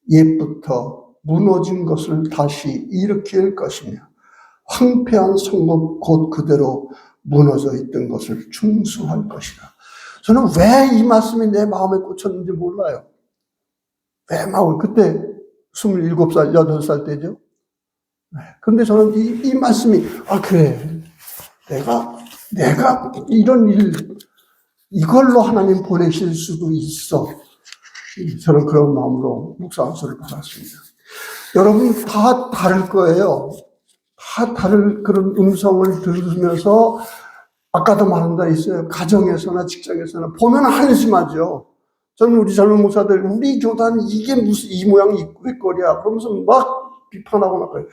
옛부터 무너진 것을 다시 일으킬 것이며 황폐한 성읍 곧 그대로 무너져 있던 것을 중수할 것이다. 저는 왜 이 말씀이 내 마음에 꽂혔는지 몰라요. 왜 그때 27살, 8살 때죠. 그런데 저는 이 말씀이, 그래. 내가 이런 이걸로 하나님 보내실 수도 있어. 저는 그런 마음으로 묵상 안수를 받았습니다. 여러분 다 다를 거예요. 다른 그런 음성을 들으면서 아까도 말한 바 있어요. 가정에서나 직장에서나 보면 한심하죠. 저는 우리 젊은 목사들, 우리 교단은 이게 무슨 이 모양 이 꼴이야 그러면서 막 비판하고 나가요.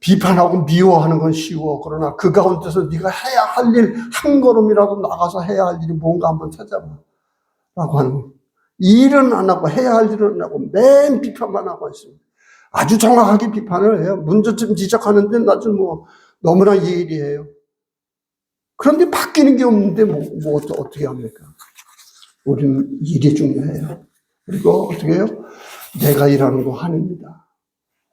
비판하고 미워하는 건 쉬워. 그러나 그 가운데서 네가 해야 할 일 한 걸음이라도 나가서 해야 할 일이 뭔가 한번 찾아봐 라고 하는 거예요. 일은 안 하고 해야 할 일은 안 하고 맨 비판만 하고 있습니다. 아주 정확하게 비판을 해요. 문제점 지적하는데 나중 뭐 너무나 예리해요. 그런데 바뀌는 게 없는데 뭐 어떻게 합니까? 우리는 일이 중요해요. 그리고 어떻게 해요? 내가 일하는 거 하나입니다.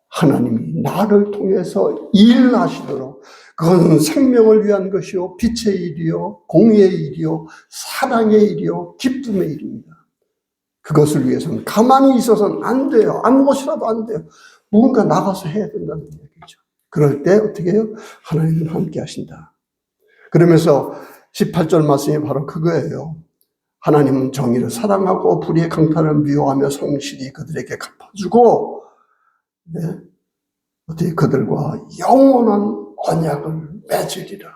하나님이 나를 통해서 일하시도록 그건 생명을 위한 것이요 빛의 일이요 공의의 일이요 사랑의 일이요 기쁨의 일입니다. 그것을 위해서는 가만히 있어서는 안 돼요. 아무것이라도 안 돼요. 뭔가 나가서 해야 된다는 얘기죠. 그럴 때 어떻게 해요? 하나님은 함께 하신다. 그러면서 18절 말씀이 바로 그거예요. 하나님은 정의를 사랑하고 불의의 강탈을 미워하며 성실히 그들에게 갚아주고 네, 어떻게 그들과 영원한 언약을 맺으리라.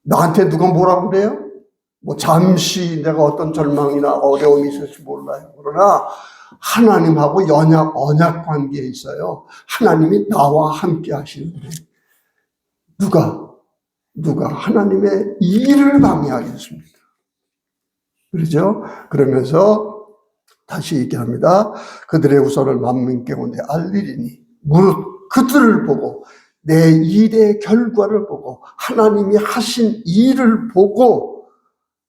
나한테 누가 뭐라고 그래요? 뭐 잠시 내가 어떤 절망이나 어려움이 있을지 몰라요. 그러나 하나님하고 언약 관계에 있어요. 하나님이 나와 함께 하시는데 누가 하나님의 일을 방해하겠습니까? 그렇죠? 그러면서 다시 얘기합니다. 그들의 우선을 만민께 온데 알리리니 무릇 그들을 보고 내 일의 결과를 보고 하나님이 하신 일을 보고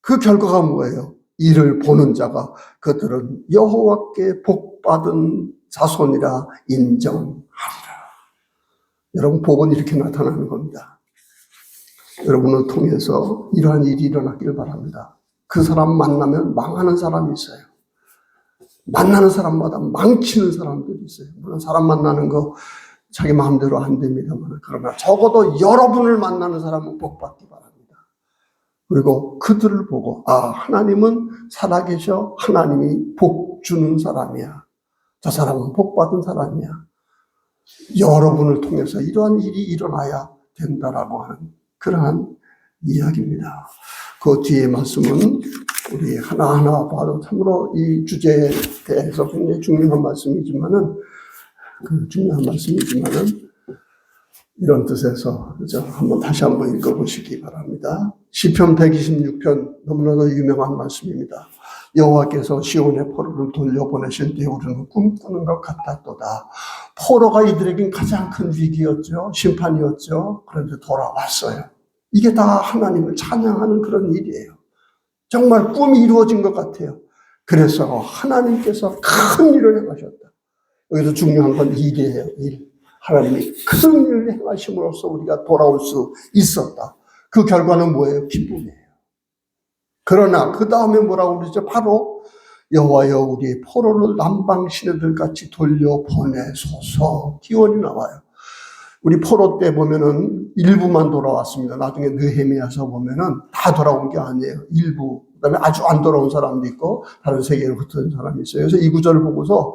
그 결과가 뭐예요? 이를 보는 자가 그들은 여호와께 복받은 자손이라 인정하리라. 여러분 복은 이렇게 나타나는 겁니다. 여러분을 통해서 이러한 일이 일어나길 바랍니다. 그 사람 만나면 망하는 사람이 있어요. 만나는 사람마다 망치는 사람들이 있어요. 물론 사람 만나는 거 자기 마음대로 안 됩니다만 그러나 적어도 여러분을 만나는 사람은 복받기 바랍니다. 그리고 그들을 보고 하나님은 살아계셔. 하나님이 복 주는 사람이야. 저 사람은 복받은 사람이야. 여러분을 통해서 이러한 일이 일어나야 된다라고 하는 그러한 이야기입니다. 그 뒤에 말씀은 우리 하나하나 봐도 참으로 이 주제에 대해서 굉장히 중요한 말씀이지만은 이런 뜻에서 다시 한번 읽어보시기 바랍니다. 시편 126편 너무나도 유명한 말씀입니다. 여호와께서 시온의 포로를 돌려보내신 때 우리는 꿈꾸는 것 같았도다. 포로가 이들에겐 가장 큰 위기였죠. 심판이었죠. 그런데 돌아왔어요. 이게 다 하나님을 찬양하는 그런 일이에요. 정말 꿈이 이루어진 것 같아요. 그래서 하나님께서 큰 일을 행하셨다. 여기서 중요한 건 일이에요. 일. 하나님이 큰 일을 행하심으로써 우리가 돌아올 수 있었다. 그 결과는 뭐예요? 기쁨이에요. 그러나 그 다음에 뭐라고 그러죠? 바로 여호와여 우리의 포로를 남방 시내들 같이 돌려보내소서. 기원이 나와요. 우리 포로 때 보면은 일부만 돌아왔습니다. 나중에 느헤미야서 보면은 다 돌아온 게 아니에요. 일부. 그다음에 아주 안 돌아온 사람도 있고 다른 세계로 흩어진 사람이 있어요. 그래서 이 구절을 보고서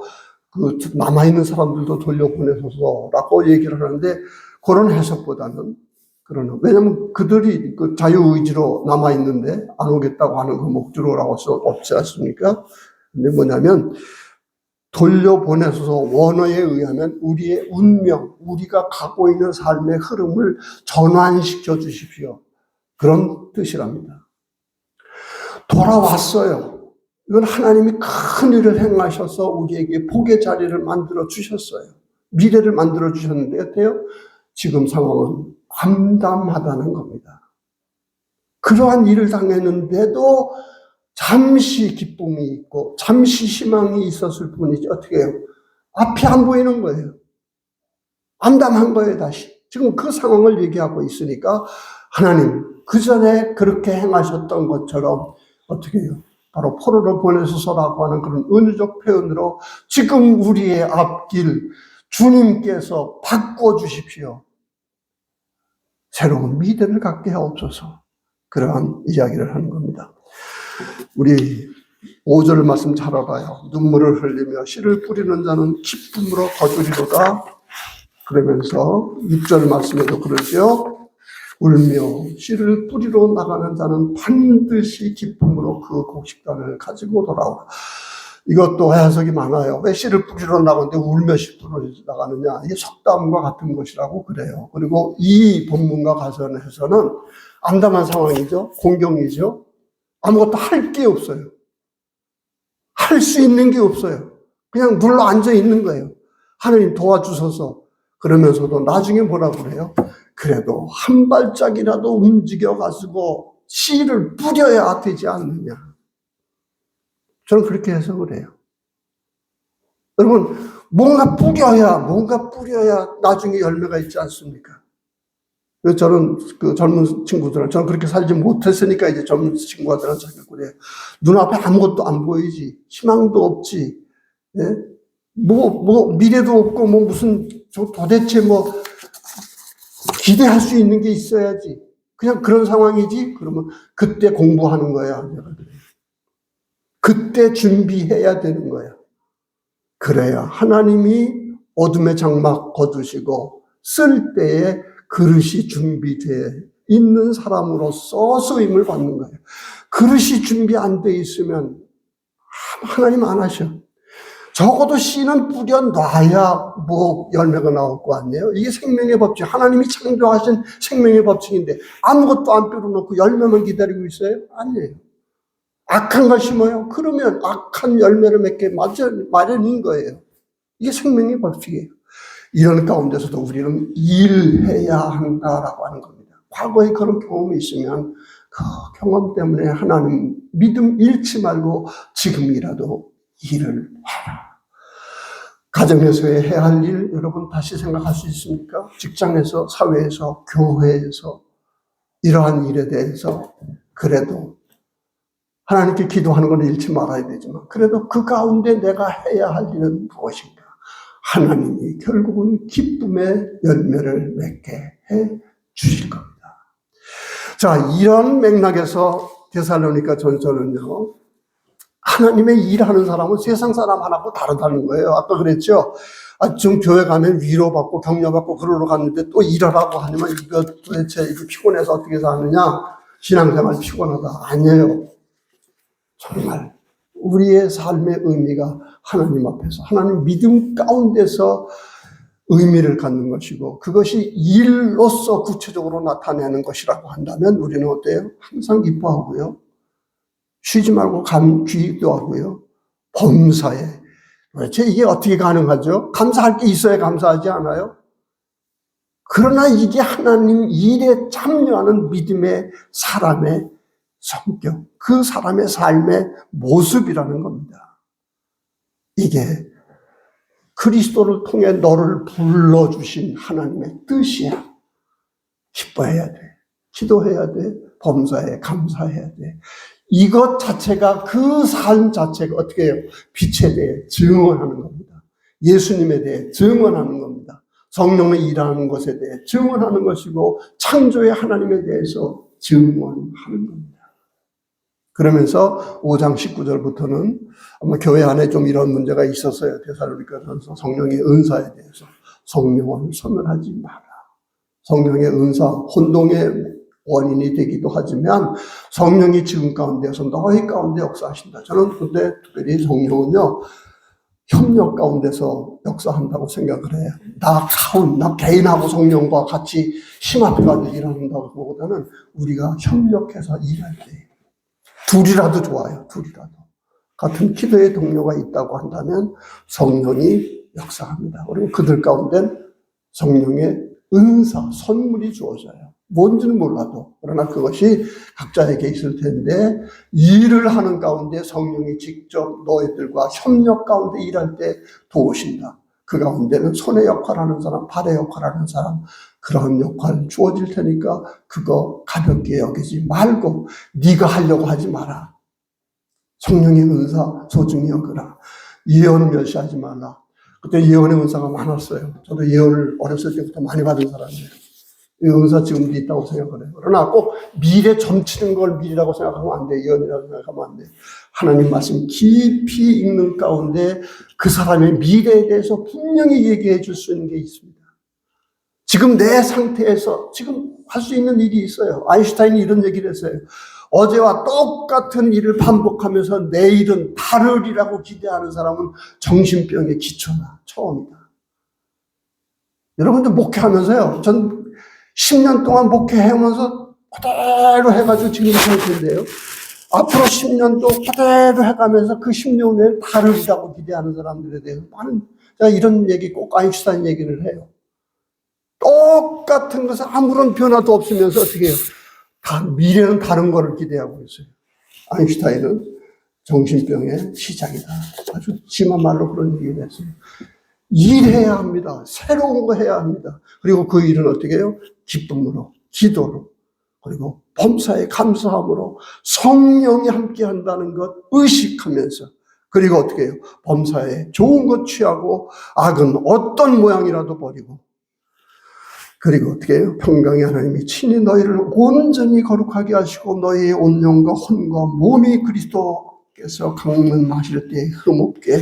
그 남아있는 사람들도 돌려보내소서라고 얘기를 하는데 그런 해석보다는 왜냐면 그들이 그 자유의지로 남아있는데 안 오겠다고 하는 그 목적으로라고 없지 않습니까? 근데 뭐냐면 돌려보내소서 원어에 의하면 우리의 운명, 우리가 가고 있는 삶의 흐름을 전환시켜 주십시오. 그런 뜻이랍니다. 돌아왔어요. 이건 하나님이 큰 일을 행하셔서 우리에게 복의 자리를 만들어 주셨어요. 미래를 만들어 주셨는데 어때요? 지금 상황은 암담하다는 겁니다. 그러한 일을 당했는데도 잠시 기쁨이 있고 잠시 희망이 있었을 뿐이지 어떻게 해요? 앞이 안 보이는 거예요. 암담한 거예요. 다시. 지금 그 상황을 얘기하고 있으니까 하나님 그 전에 그렇게 행하셨던 것처럼 어떻게 해요? 바로 포로를 보내소서라고 하는 그런 은유적 표현으로 지금 우리의 앞길 주님께서 바꿔주십시오. 새로운 미래를 갖게 하옵소서. 그러한 이야기를 하는 겁니다. 우리 5절 말씀 잘 알아요. 눈물을 흘리며 씨를 뿌리는 자는 기쁨으로 거두리로다. 그러면서 6절 말씀에도 그러죠. 울며 씨를 뿌리러 나가는 자는 반드시 기쁨으로 그 곡식단을 가지고 돌아오라. 이것도 해석이 많아요. 왜 씨를 뿌리러 나가는데 울며 씨 뿌리러 나가느냐. 이게 속담과 같은 것이라고 그래요. 그리고 이 본문과 가선에서는 암담한 상황이죠. 공경이죠. 아무것도 할 게 없어요. 할 수 있는 게 없어요. 그냥 눌러 앉아 있는 거예요. 하나님 도와주셔서. 그러면서도 나중에 뭐라고 그래요? 그래도 한 발짝이라도 움직여가지고 씨를 뿌려야 되지 않느냐. 저는 그렇게 해석을 해요. 여러분, 뭔가 뿌려야 나중에 열매가 있지 않습니까? 저는 그 젊은 친구들은, 저는 그렇게 살지 못했으니까 이제 젊은 친구들은 자꾸 그래요. 눈앞에 아무것도 안 보이지. 희망도 없지. 예? 미래도 없고, 무슨, 도대체 기대할 수 있는 게 있어야지. 그냥 그런 상황이지? 그러면 그때 공부하는 거야. 그때 준비해야 되는 거야. 그래야 하나님이 어둠의 장막 거두시고 쓸 때에 그릇이 준비되어 있는 사람으로서 쓰임을 받는 거예요. 그릇이 준비 안 돼 있으면 하나님 안 하셔. 적어도 씨는 뿌려놔야 열매가 나올 거 아니에요? 이게 생명의 법칙. 하나님이 창조하신 생명의 법칙인데 아무것도 안 뿌려놓고 열매만 기다리고 있어요? 아니에요. 악한 걸 심어요? 그러면 악한 열매를 맺게 마련인 거예요. 이게 생명의 법칙이에요. 이런 가운데서도 우리는 일해야 한다라고 하는 겁니다. 과거에 그런 경험이 있으면 그 경험 때문에 하나님 믿음 잃지 말고 지금이라도 일을 해라. 가정에서 해야 할 일 여러분 다시 생각할 수 있습니까? 직장에서, 사회에서, 교회에서 이러한 일에 대해서 그래도 하나님께 기도하는 건 잃지 말아야 되지만 그래도 그 가운데 내가 해야 할 일은 무엇인가? 하나님이 결국은 기쁨의 열매를 맺게 해 주실 겁니다. 자, 이런 맥락에서 데살로니가 전서는요, 하나님의 일하는 사람은 세상 사람 하나하고 다르다는 거예요. 아까 그랬죠? 좀 교회 가면 위로받고 격려받고 그러러 갔는데 또 일하라고 하면 이거 도대체 이거 피곤해서 어떻게 사느냐? 신앙생활 피곤하다. 아니에요. 정말 우리의 삶의 의미가 하나님 앞에서 하나님 믿음 가운데서 의미를 갖는 것이고 그것이 일로서 구체적으로 나타내는 것이라고 한다면 우리는 어때요? 항상 기뻐하고요. 쉬지 말고 기도하고요. 범사에. 도대체 이게 어떻게 가능하죠? 감사할 게 있어야 감사하지 않아요? 그러나 이게 하나님 일에 참여하는 믿음의 사람의 성격, 그 사람의 삶의 모습이라는 겁니다. 이게 그리스도를 통해 너를 불러주신 하나님의 뜻이야. 기뻐해야 돼. 기도해야 돼. 범사에 감사해야 돼. 이것 자체가 그 삶 자체가 어떻게 해요? 빛에 대해 증언하는 겁니다. 예수님에 대해 증언하는 겁니다. 성령의 일하는 것에 대해 증언하는 것이고 창조의 하나님에 대해서 증언하는 겁니다. 그러면서 5장 19절부터는 아마 교회 안에 좀 이런 문제가 있었어요. 데살로니가전서 성령의 은사에 대해서 성령을 소멸하지 마라. 성령의 은사, 혼동의 원인이 되기도 하지만 성령이 지금 가운데서 너희 가운데 역사하신다. 저는 근데 특별히 성령은요, 협력 가운데서 역사한다고 생각을 해요. 나 개인하고 성령과 같이 힘 합해가지고 일한다고 보다는 우리가 협력해서 일할 때 둘이라도 좋아요. 둘이라도. 같은 기도의 동료가 있다고 한다면 성령이 역사합니다. 그리고 그들 가운데 성령의 은사, 선물이 주어져요. 뭔지는 몰라도. 그러나 그것이 각자에게 있을 텐데 일을 하는 가운데 성령이 직접 너희들과 협력 가운데 일할 때 도우신다. 그 가운데는 손의 역할하는 사람, 발의 역할하는 사람, 그런 역할 주어질 테니까 그거 가볍게 여기지 말고 네가 하려고 하지 마라. 성령의 은사 소중히 여겨라. 예언을 멸시하지 말라. 그때 예언의 은사가 많았어요. 저도 예언을 어렸을 때부터 많이 받은 사람이에요. 이 은사 지금도 있다고 생각을 해요. 그러나 꼭 미래 점치는 걸 미래라고 생각하면 안 돼. 예언이라고 생각하면 안 돼. 하나님 말씀 깊이 읽는 가운데 그 사람의 미래에 대해서 분명히 얘기해 줄 수 있는 게 있습니다. 지금 내 상태에서 지금 할 수 있는 일이 있어요. 아인슈타인이 이런 얘기를 했어요. 어제와 똑같은 일을 반복하면서 내일은 다르리라고 기대하는 사람은 정신병의 기초다. 처음이다. 여러분들 목회하면서요. 전 10년 동안 목회하면서 그대로 해가지고 지금 이 상태인데요. 앞으로 10년도 그대로 해가면서 그 10년 후에 다르리라고 기대하는 사람들에 대해서 많은, 제가 이런 얘기 꼭 아인슈타인 얘기를 해요. 똑같은 것은 아무런 변화도 없으면서 어떻게 해요? 미래는 다른 거를 기대하고 있어요. 아인슈타인은 정신병의 시작이다. 아주 심한 말로 그런 얘기를 했어요. 일해야 합니다. 새로운 거 해야 합니다. 그리고 그 일은 어떻게 해요? 기쁨으로, 기도로, 그리고 범사에 감사함으로 성령이 함께 한다는 것 의식하면서, 그리고 어떻게 해요? 범사에 좋은 것 취하고 악은 어떤 모양이라도 버리고, 그리고 어떻게 해요? 평강의 하나님이 친히 너희를 온전히 거룩하게 하시고 너희의 온영과 혼과 몸이 그리스도께서 강림하실 때에 흠없게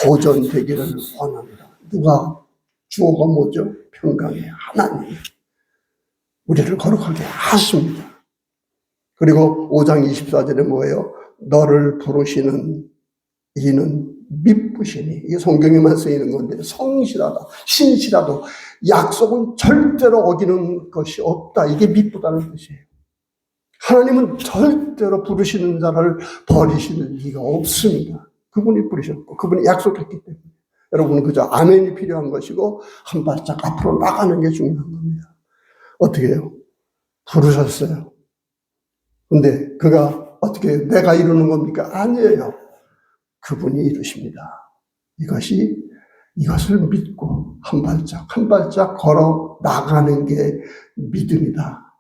보존되기를 원합니다. 누가? 주어가 뭐죠? 평강의 하나님. 우리를 거룩하게 하십니다. 그리고 5장 24절에 뭐예요? 너를 부르시는 이는 미쁘시니, 이게 성경에만 쓰이는 건데, 성실하다, 신실하다, 약속은 절대로 어기는 것이 없다. 이게 미쁘다는 뜻이에요. 하나님은 절대로 부르시는 자를 버리시는 이가 없습니다. 그분이 부르셨고 그분이 약속했기 때문에 여러분은 그저 아멘이 필요한 것이고 한 발짝 앞으로 나가는 게 중요한 겁니다. 어떻게 해요? 부르셨어요. 근데 그가 어떻게 해요? 내가 이루는 겁니까? 아니에요. 그분이 이루십니다. 이것을 믿고 한 발짝 한 발짝 걸어 나가는 게 믿음이다.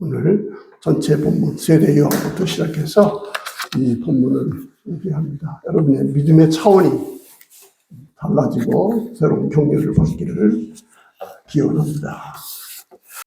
오늘 전체 본문 세례 요한부터 시작해서 이 본문을 얘기합니다. 여러분의 믿음의 차원이 달라지고 새로운 경륜을 받기를 기원합니다.